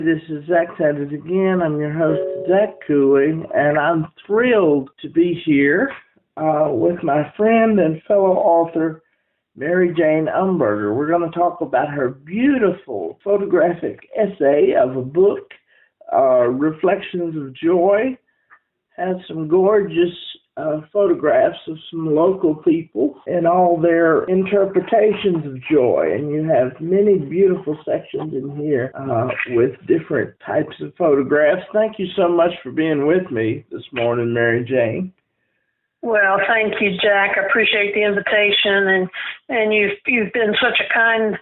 This is Zach Sanders again. I'm your host, Zach Cooley, and I'm thrilled to be here with my friend and fellow author, Mary Jane Umberger. We're going to talk about her beautiful photographic essay of a book, Reflections of Joy. Has some gorgeous photographs of some local people and all their interpretations of joy. And you have many beautiful sections in here with different types of photographs. Thank you so much for being with me this morning, Mary Jane. Well, thank you, Jack. I appreciate the invitation, and you've been such a kind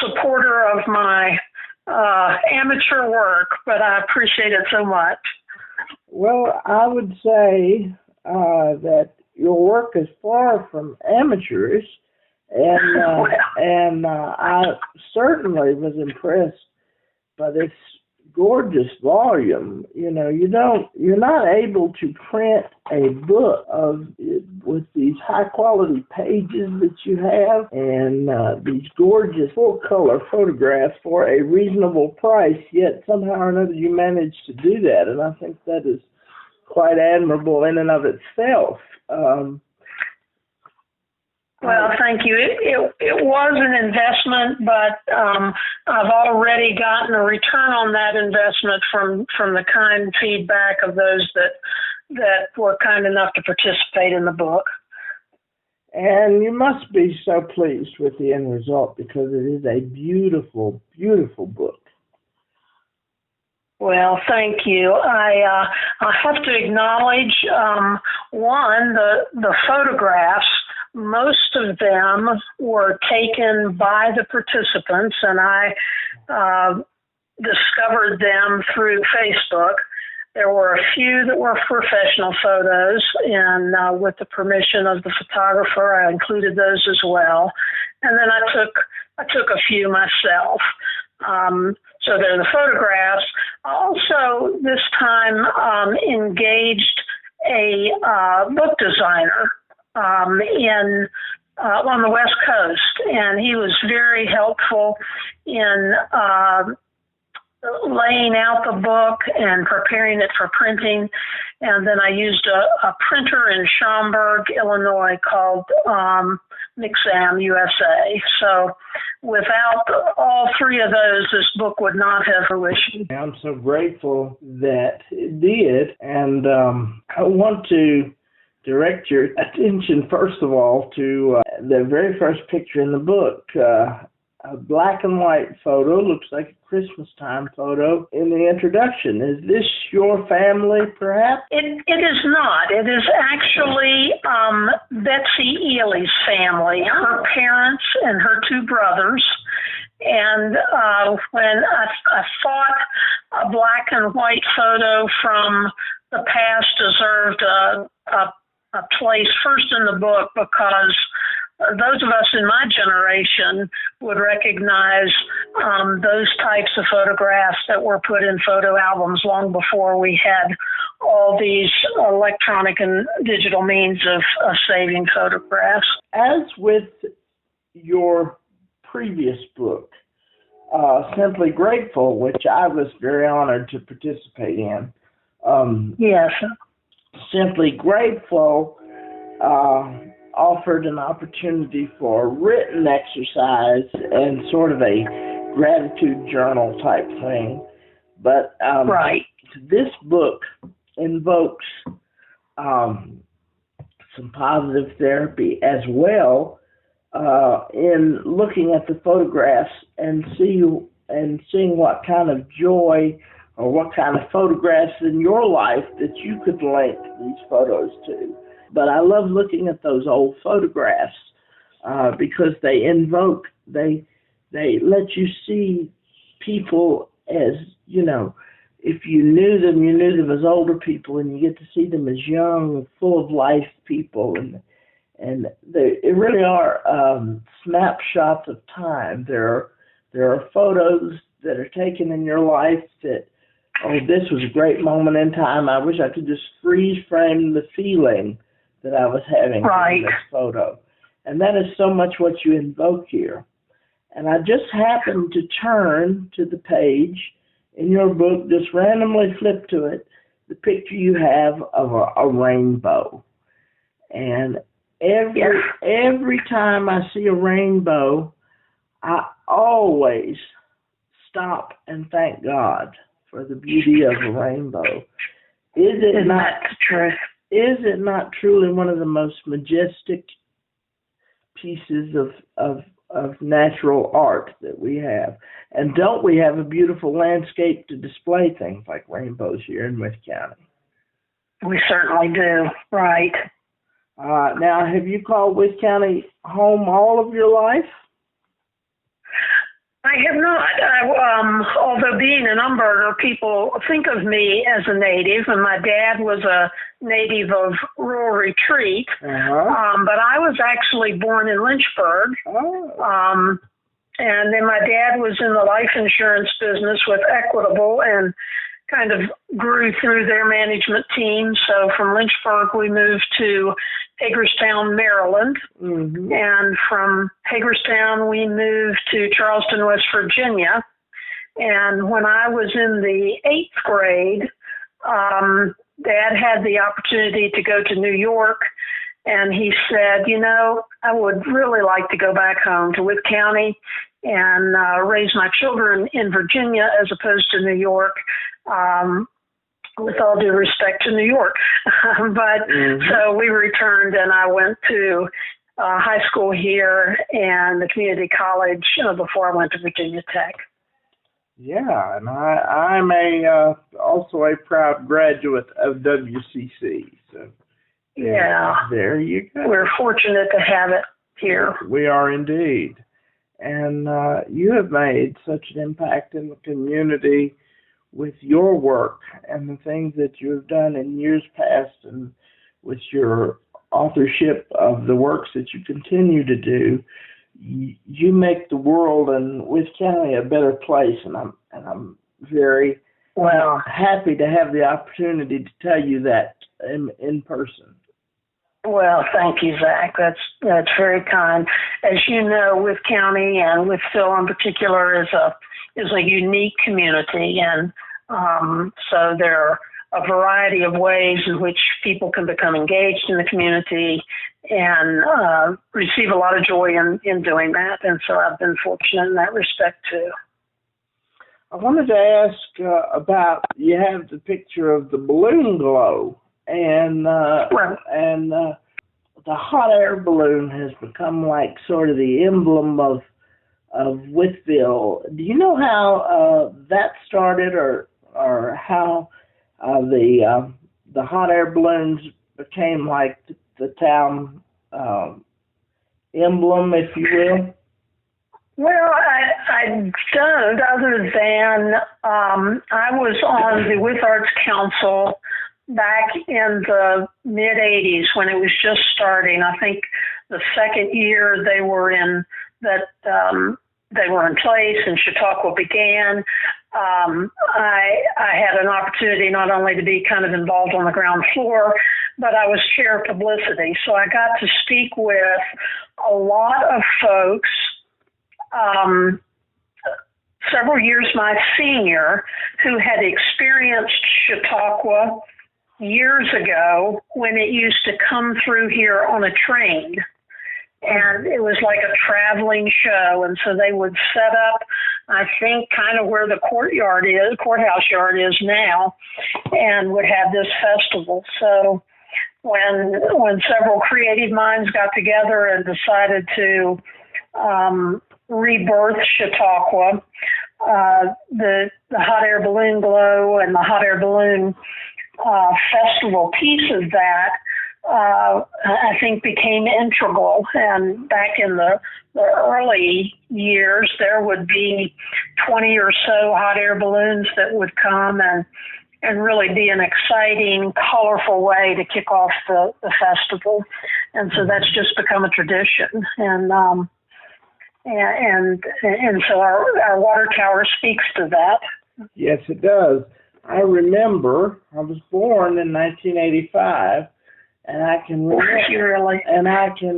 supporter of my amateur work, but I appreciate it so much. Well, I would say that your work is far from amateurish, and I certainly was impressed by this gorgeous volume. You know, you're not able to print a book with these high quality pages that you have and these gorgeous full color photographs for a reasonable price, yet somehow or another you managed to do that, and I think that is quite admirable in and of itself. Well, thank you. It was an investment, but I've already gotten a return on that investment from the kind feedback of those that were kind enough to participate in the book. And you must be so pleased with the end result because it is a beautiful, beautiful book. Well, thank you. I have to acknowledge, one, the photographs. Most of them were taken by the participants, and I discovered them through Facebook. There were a few that were professional photos, and with the permission of the photographer, I included those as well. And then I took a few myself. So they're the photographs. I also, this time, engaged a book designer on the West Coast, and he was very helpful in laying out the book and preparing it for printing. And then I used a printer in Schaumburg, Illinois called Mixam USA. So without all three of those, this book would not have fruition. I'm so grateful that it did, and I want to direct your attention, first of all, to the very first picture in the book. A black and white photo, looks like a Christmas time photo in the introduction. Is this your family, perhaps? It is not. It is actually Betsy Ely's family, her parents and her two brothers. And when I thought a black and white photo from the past deserved a place first in the book, because those of us in my generation would recognize those types of photographs that were put in photo albums long before we had all these electronic and digital means of saving photographs. As with your previous book, Simply Grateful, which I was very honored to participate in. Yes. Simply Grateful offered an opportunity for a written exercise and sort of a gratitude journal type thing. But right. This book invokes some positive therapy as well in looking at the photographs and seeing what kind of joy or what kind of photographs in your life that you could link these photos to. But I love looking at those old photographs because they let you see people as, you know, if you knew them as older people, and you get to see them as young, full of life people, and they really are snapshots of time. There are photos that are taken in your life that, oh, this was a great moment in time. I wish I could just freeze frame the feeling that I was having in this photo. And that is so much what you invoke here. And I just happened to turn to the page in your book, just randomly flip to it, the picture you have of a rainbow. And every time I see a rainbow, I always stop and thank God for the beauty of a rainbow. Isn't that the truth? Is it not truly one of the most majestic pieces of natural art that we have? And don't we have a beautiful landscape to display things like rainbows here in Wythe County? We certainly do, right. Now, have you called Wythe County home all of your life? I have not. Although being an Umberger, people think of me as a native, and my dad was a native of Rural Retreat. But I was actually born in Lynchburg. And then my dad was in the life insurance business with Equitable and kind of grew through their management team. So from Lynchburg, we moved to Hagerstown, Maryland. Mm-hmm. And from Hagerstown, we moved to Charleston, West Virginia. And when I was in the 8th grade, Dad had the opportunity to go to New York. And he said, you know, I would really like to go back home to Wythe County and raise my children in Virginia as opposed to New York, with all due respect to New York. But so we returned, and I went to high school here and the community college before I went to Virginia Tech. Yeah, and I'm also a proud graduate of WCC. So yeah, there you go. We're fortunate to have it here. We are indeed. And you have made such an impact in the community with your work and the things that you have done in years past, and with your authorship of the works that you continue to do. You make the world and Wythe County a better place, and I'm very happy to have the opportunity to tell you that in person. Well, thank you, Zach. That's very kind. As you know, Wythe County and with Phil in particular is a unique community, and so there are a variety of ways in which people can become engaged in the community and receive a lot of joy in doing that. And so I've been fortunate in that respect too. I wanted to ask about, you have the picture of the balloon glow, and the hot air balloon has become like sort of the emblem of Wytheville. Do you know how that started, or how the hot air balloons became like the town emblem, if you will? Well, I don't, other than I was on the Wythe Arts Council back in the mid-'80s when it was just starting. I think the second year they were in place and Chautauqua began. I had an opportunity not only to be kind of involved on the ground floor, but I was chair of publicity. So I got to speak with a lot of folks, several years my senior, who had experienced Chautauqua years ago when it used to come through here on a train. And it was like a traveling show. And so they would set up, I think, kind of where the courthouse yard is now, and would have this festival. So when several creative minds got together and decided to rebirth Chautauqua, the hot air balloon glow and the hot air balloon festival piece of that, I think, became integral. And back in the early years, there would be 20 or so hot air balloons that would come and really be an exciting, colorful way to kick off the festival. And so that's just become a tradition. And so our water tower speaks to that. Yes, it does. I remember, I was born in 1985, and I can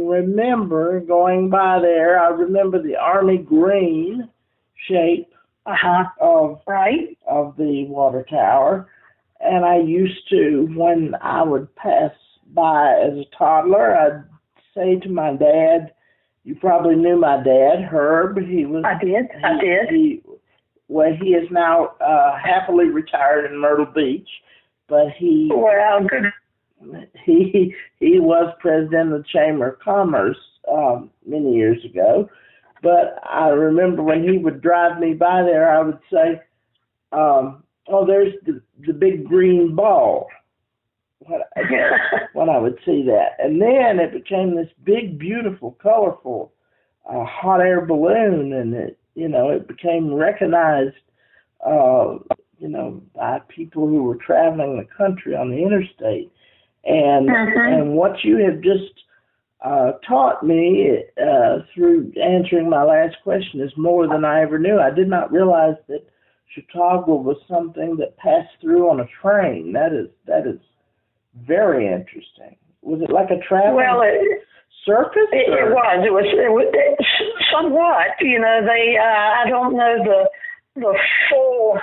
remember going by there. I remember the army green shape of Right. of the water tower. And I used to, when I would pass by as a toddler, I'd say to my dad, you probably knew my dad, Herb. I did. Well, he is now happily retired in Myrtle Beach, but Well, good. he was president of the Chamber of Commerce many years ago. But I remember when he would drive me by there, I would say, "Oh, there's the big green ball." When I would see that, and then it became this big, beautiful, colorful hot air balloon, and it became recognized, by people who were traveling the country on the interstate, and what you have just taught me through answering my last question is more than I ever knew. I did not realize that Chautauqua was something that passed through on a train. That is very interesting. Was it like a traveling circus? It was. It was somewhat. They. I don't know the full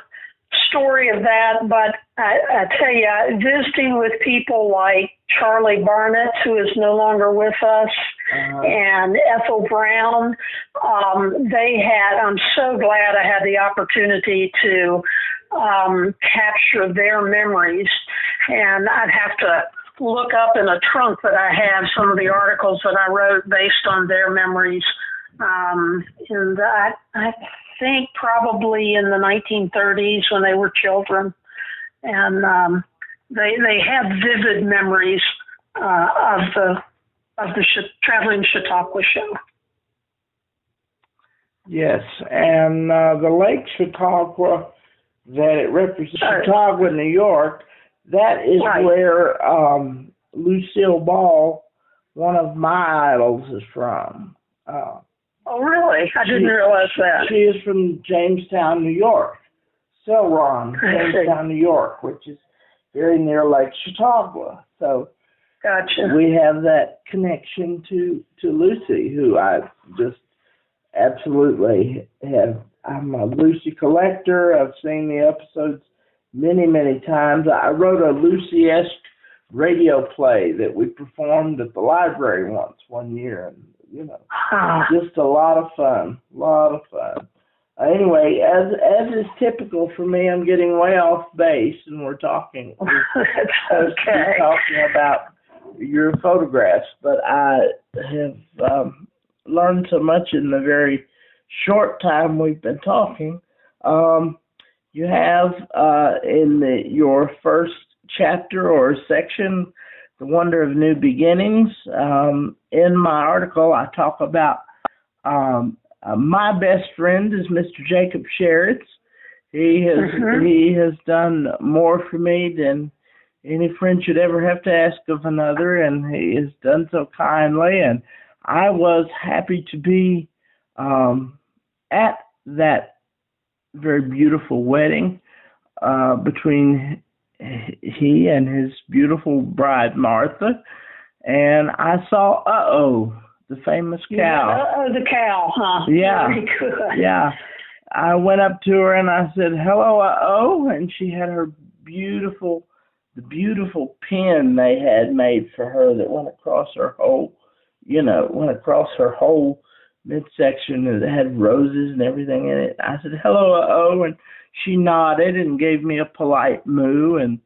story of that, but I tell you, visiting with people like Charlie Barnett, who is no longer with us, and Ethel Brown, they had. I'm so glad I had the opportunity to capture their memories, and I'd have to look up in a trunk that I have some of the articles that I wrote based on their memories. And I think probably in the 1930s when they were children, and they have vivid memories of the Traveling Chautauqua show. Yes, and the Lake Chautauqua that it represents, Chautauqua, New York. That is where Lucille Ball, one of my idols, is from. Oh, really? I didn't realize that. She is from Jamestown, New York. Selron, Jamestown, New York, which is very near Lake Chautauqua. So gotcha. We have that connection to Lucy, who I just absolutely have. I'm a Lucy collector. I've seen the episodes many, many times. I wrote a Lucy-esque radio play that we performed at the library one year, and just a lot of fun. Anyway, as is typical for me, I'm getting way off base, and we're talking. That's okay. We're talking about your photographs, but I have learned so much in the very short time we've been talking. You have in your first chapter or section, The Wonder of New Beginnings. In my article, I talk about my best friend is Mr. Jacob Sheritz. He has done more for me than any friend should ever have to ask of another, and he has done so kindly. And I was happy to be at that very beautiful wedding between he and his beautiful bride, Martha. And I saw the famous cow. The cow, huh? Yeah. Very good. Yeah. I went up to her and I said, "Hello, and she had the beautiful pin they had made for her that went across her whole midsection, and it had roses and everything in it. I said, "Hello, and she nodded and gave me a polite moo, and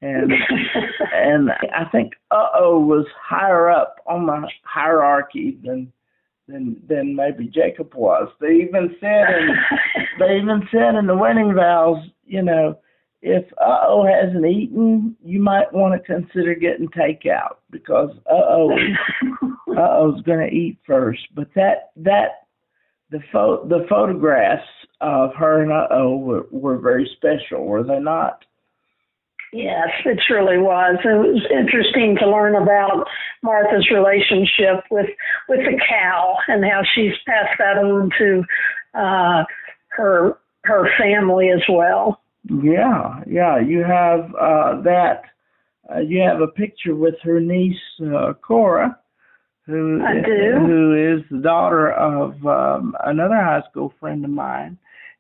and I think was higher up on the hierarchy than maybe Jacob was. They even said in the wedding vows, if hasn't eaten, you might want to consider getting takeout, because is going to eat first. But the photographs of her and were very special, were they not? Yes, it truly was. It was interesting to learn about Martha's relationship with the cow and how she's passed that on to her family as well. Yeah. You have that. You have a picture with her niece Cora, who is the daughter of another high school friend of mine.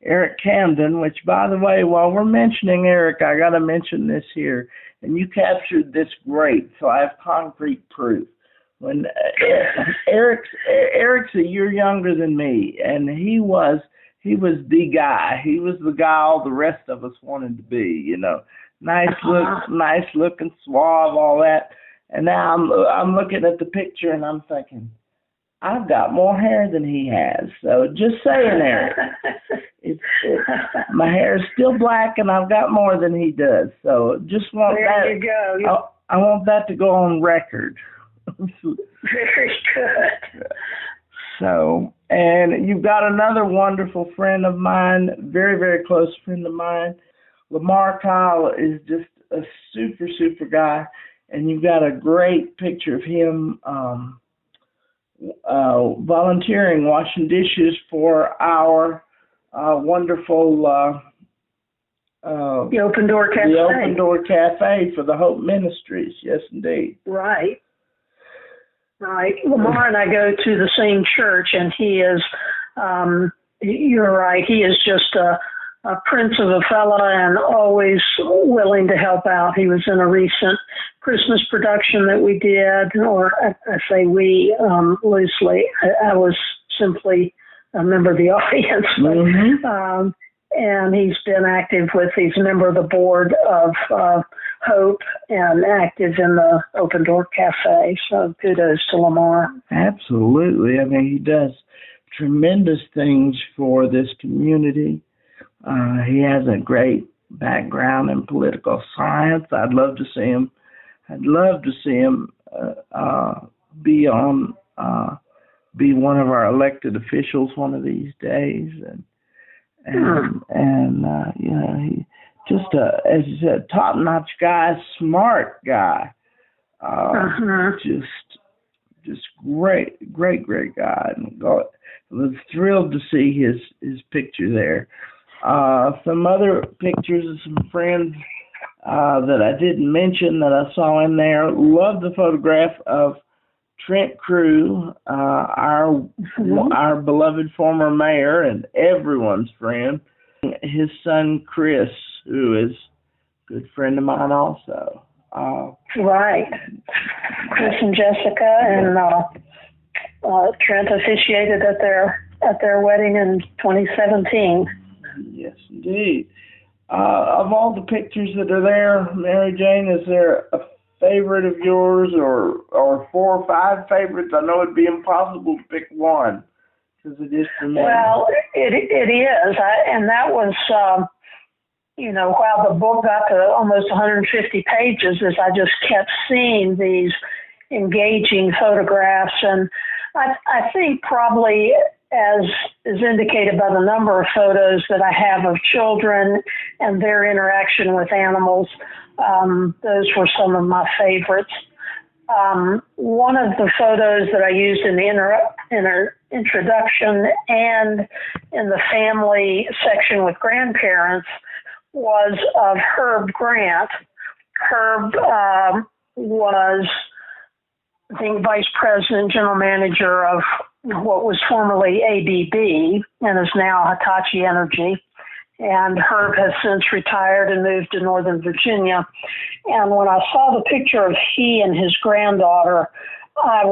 Eric Camden, which, by the way, while we're mentioning Eric, I got to mention this here. And you captured this great, so I have concrete proof. When Eric's a year younger than me, and he was the guy. He was the guy all the rest of us wanted to be. You know, nice looking, suave, all that. And now I'm looking at the picture and I'm thinking, I've got more hair than he has. So just saying, Eric, my hair is still black and I've got more than he does. So just want there you go. I want that to go on record. Very good. So, and you've got another wonderful friend of mine, very, very close friend of mine. Lamar Kyle is just a super, super guy. And you've got a great picture of him volunteering, washing dishes for our wonderful the Open Door Cafe. The Open Door Cafe for the Hope Ministries. Yes, indeed. Right. Right. Lamar and I go to the same church, and he is, you're right, he is just a prince of a fella and always willing to help out. He was in a recent Christmas production that we did, or I say we loosely. I was simply a member of the audience. Mm-hmm. And he's been active he's a member of the board of Hope and active in the Open Door Cafe. So kudos to Lamar. Absolutely. I mean, he does tremendous things for this community. He has a great background in political science. I'd love to see him be one of our elected officials one of these days. And you know, he just as you said, top-notch guy, smart guy. Just great guy. And I was thrilled to see his picture there. Some other pictures of some friends that I didn't mention that I saw in there. Love the photograph of Trent Crew, our beloved former mayor and everyone's friend. His son Chris, who is a good friend of mine also. Right. Chris and Jessica, and Trent officiated at their wedding in 2017. Yes, indeed. Of all the pictures that are there, Mary Jane, is there a favorite of yours, or 4 or 5 favorites? I know it'd be impossible to pick one because it is tremendous. Well, it is, and that was, while the book got to almost 150 pages, as I just kept seeing these engaging photographs, and I think probably, as is indicated by the number of photos that I have of children and their interaction with animals, those were some of my favorites. One of the photos that I used in the introduction and in the family section with grandparents was of Herb Grant. Herb was, I think, vice president, general manager of what was formerly ABB and is now Hitachi Energy. And Herb has since retired and moved to Northern Virginia. And when I saw the picture of he and his granddaughter, I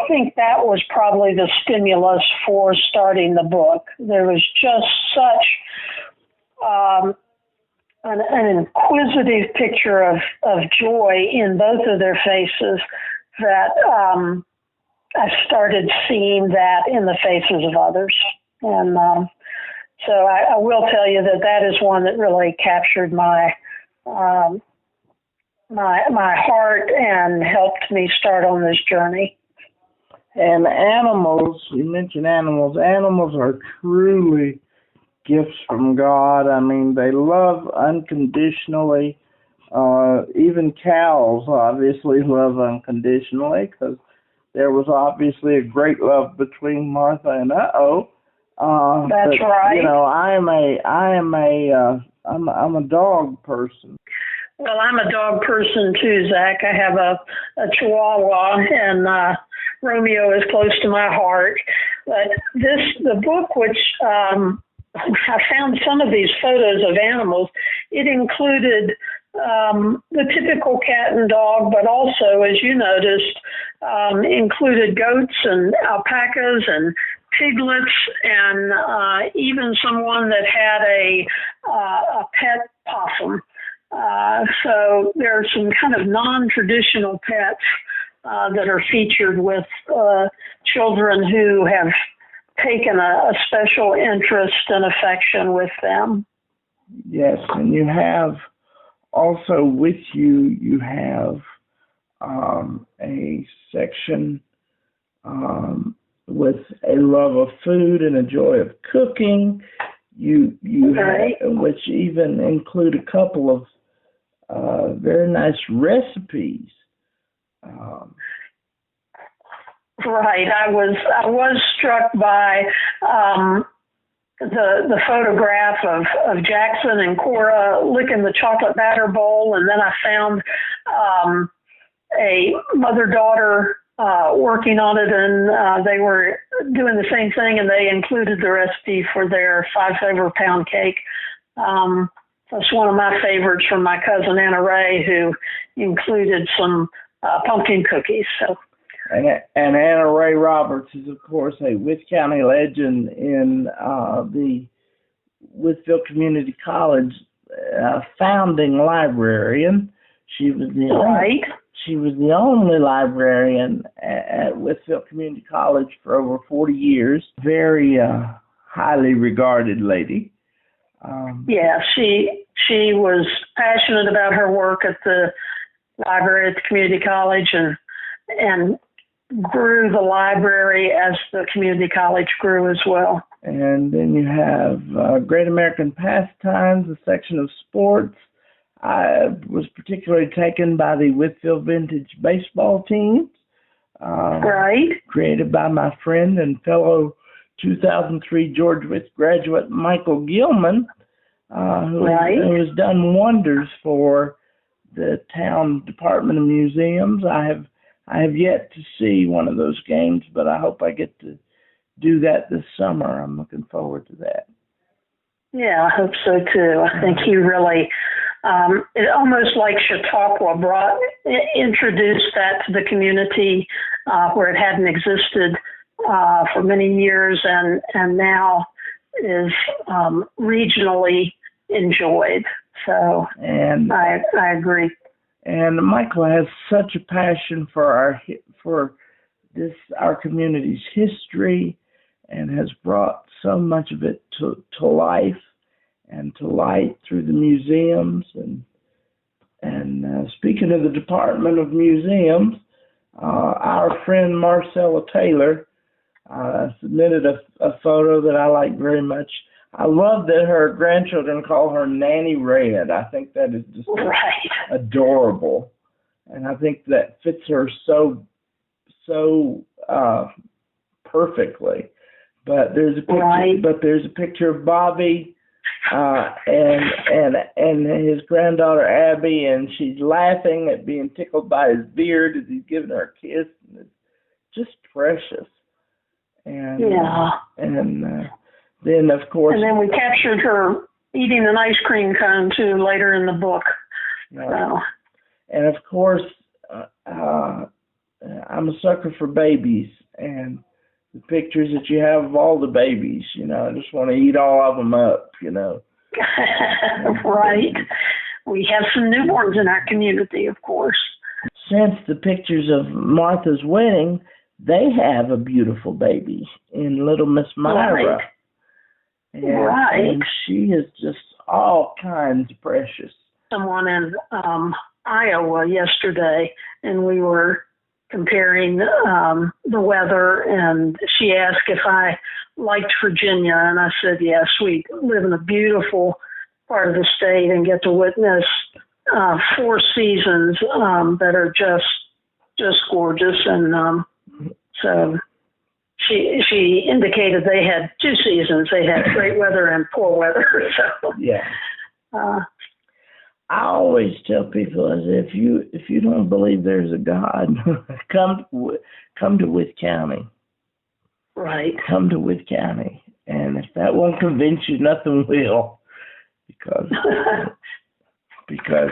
think that was probably the stimulus for starting the book. There was just such an inquisitive picture of joy in both of their faces that I started seeing that in the faces of others. And so I will tell you that is one that really captured my heart and helped me start on this journey. And animals, you mentioned animals. Animals are truly gifts from God. I mean, they love unconditionally. Even cows obviously love unconditionally, because there was obviously a great love between Martha and That's right. You know, I'm a dog person. Well, I'm a dog person too, Zach. I have a Chihuahua, and Romeo is close to my heart. But the book, which I found some of these photos of animals. It included the typical cat and dog, but also, as you noticed, included goats and alpacas and piglets, and even someone that had a pet possum. So there are some kind of non-traditional pets that are featured with children who have taken a special interest and affection with them. Yes, and you have also with you, you have a section with a love of food and a joy of cooking. You Right. which even include a couple of very nice recipes. Right. I was struck by the photograph of Jackson and Cora licking the chocolate batter bowl, and then I found a mother-daughter working on it, and they were doing the same thing, and they included the recipe for their 5 flavor pound cake. That's one of my favorites from my cousin Anna Ray, who included some pumpkin cookies. So. And Anna Ray Roberts is, of course, a Wythe County legend in the Wytheville Community College founding librarian. She was the only librarian at Wytheville Community College for over 40 years. Very highly regarded lady. Yeah, she was passionate about her work at the library at the community college, and grew the library as the community college grew as well. And then you have Great American Pastimes, a section of sports. I was particularly taken by the Wytheville Vintage baseball teams. Right. Created by my friend and fellow 2003 George Wythe graduate Michael Gilman, who has done wonders for the town Department of Museums. I have yet to see one of those games, but I hope I get to do that this summer. I'm looking forward to that. Yeah, I hope so too. I think he really, it almost like Chautauqua introduced that to the community where it hadn't existed for many years, and now is regionally enjoyed. So, and I agree. And Michael has such a passion for our community's history, and has brought so much of it to life and to light through the museums. And speaking of the Department of Museums, our friend Marcella Taylor submitted a photo that I like very much. I love that her grandchildren call her Nanny Red. I think that is just adorable, and I think that fits her so perfectly. But there's a picture of Bobby and his granddaughter Abby, and she's laughing at being tickled by his beard as he's giving her a kiss. And it's just precious. And then, of course... And then we captured her eating an ice cream cone, too, later in the book. So. And, of course, I'm a sucker for babies. And the pictures that you have of all the babies, I just want to eat all of them up, Right. We have some newborns in our community, of course. Since the pictures of Martha's wedding, they have a beautiful baby in little Miss Myra. And she is just all kinds of precious. Someone in Iowa yesterday, and we were comparing the weather, and she asked if I liked Virginia, and I said yes. We live in a beautiful part of the state and get to witness 4 seasons that are just gorgeous, and so she indicated they had 2 seasons. They had great weather and poor weather. So yeah. I always tell people, as if you don't believe there's a God, come to Wythe County. Right. come to Wood County. And if that won't convince you, nothing will. Because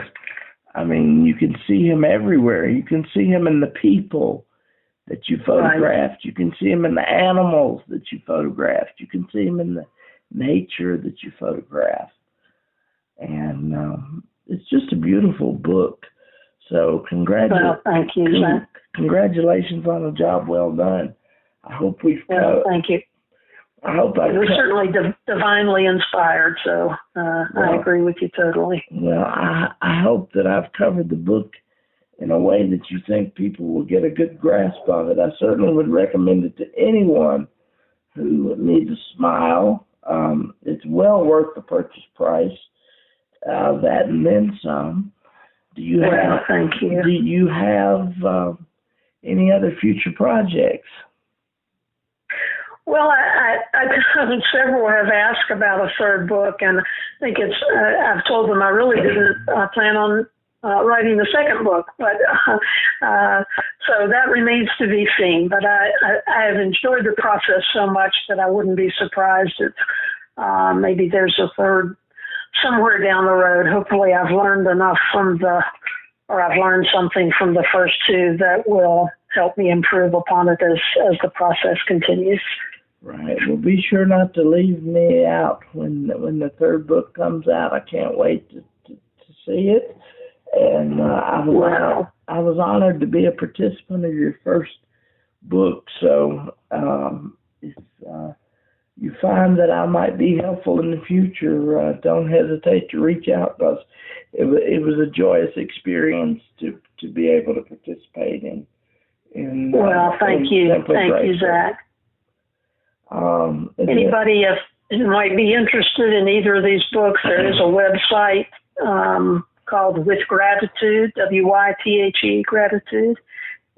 I mean, you can see him everywhere. You can see him in the people that you photographed. Right. You can see him in the animals that you photographed. You can see him in the nature that you photographed. And it's just a beautiful book. So thank you, Zach. Congratulations on a job well done. I hope we've thank you. I hope we're certainly divinely inspired, so I agree with you totally. Well, I hope that I've covered the book in a way that you think people will get a good grasp of it. I certainly would recommend it to anyone who needs a smile. It's well worth the purchase price. That and then some. Thank you. Do you have any other future projects? Well, several have asked about a third book, and I think I've told them I really didn't plan on writing the second book, but so that remains to be seen. But I have enjoyed the process so much that I wouldn't be surprised if maybe there's a third somewhere down the road. Hopefully I've learned enough I've learned something from the first two that will help me improve upon it as the process continues. Right. Well, be sure not to leave me out when the third book comes out. I can't wait to see it. And I was honored to be a participant of your first book. So if you find that I might be helpful in the future, don't hesitate to reach out, because it was a joyous experience to be able to participate in. Thank you, Zach. Anybody who might be interested in either of these books, there is a website called With Gratitude, WYTHE Gratitude,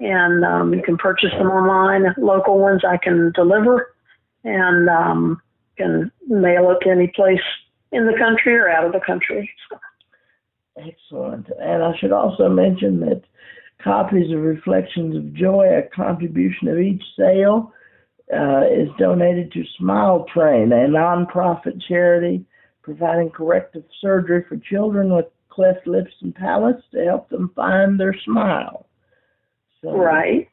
and you can purchase them online. Local ones I can deliver, and can mail it to any place in the country or out of the country. Excellent. And I should also mention that copies of Reflections of Joy, a contribution of each sale, is donated to Smile Train, a nonprofit charity providing corrective surgery for children with cleft lips and palates to help them find their smile. So, right.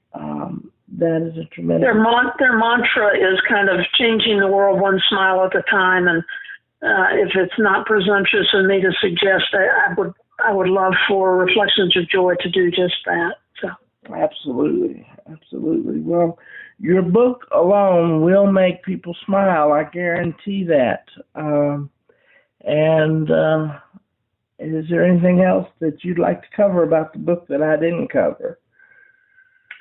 That is a tremendous. Their mantra is kind of changing the world one smile at a time, and if it's not presumptuous of me to suggest, I would love for Reflections of Joy to do just that. So. Absolutely. Well, your book alone will make people smile. I guarantee that. And is there anything else that you'd like to cover about the book that I didn't cover?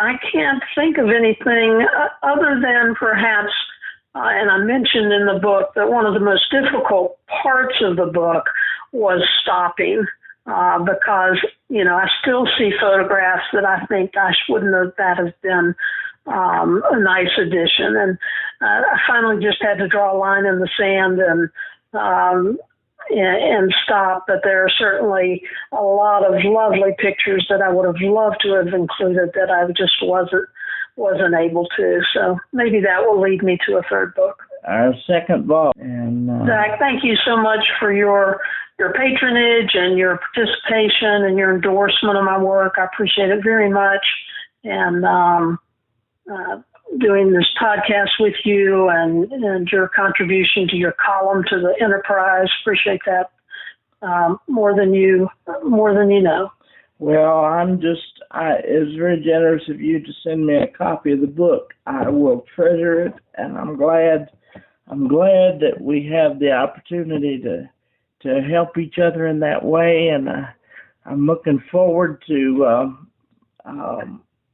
I can't think of anything other than perhaps, and I mentioned in the book that one of the most difficult parts of the book was stopping. Because, I still see photographs that I think, gosh, wouldn't that have been a nice addition? And I finally just had to draw a line in the sand and stop. But there are certainly a lot of lovely pictures that I would have loved to have included that I just wasn't able to. So maybe that will lead me to a third book. Our second book. And Zach, thank you so much for your patronage and your participation and your endorsement of my work. I appreciate it very much. And doing this podcast with you and your contribution to your column to the Enterprise, appreciate that more than you know. Well, it was very generous of you to send me a copy of the book. I will treasure it, and I'm glad that we have the opportunity to help each other in that way, and I'm looking forward to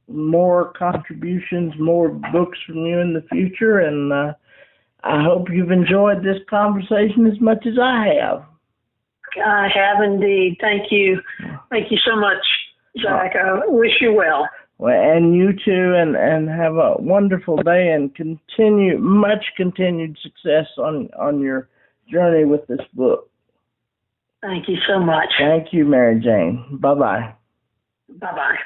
more contributions, more books from you in the future, and I hope you've enjoyed this conversation as much as I have. I have indeed. Thank you. Thank you so much, Zach. I wish you well. Well, and you too, and have a wonderful day, and much continued success on your journey with this book. Thank you so much. Thank you, Mary Jane. Bye-bye. Bye-bye.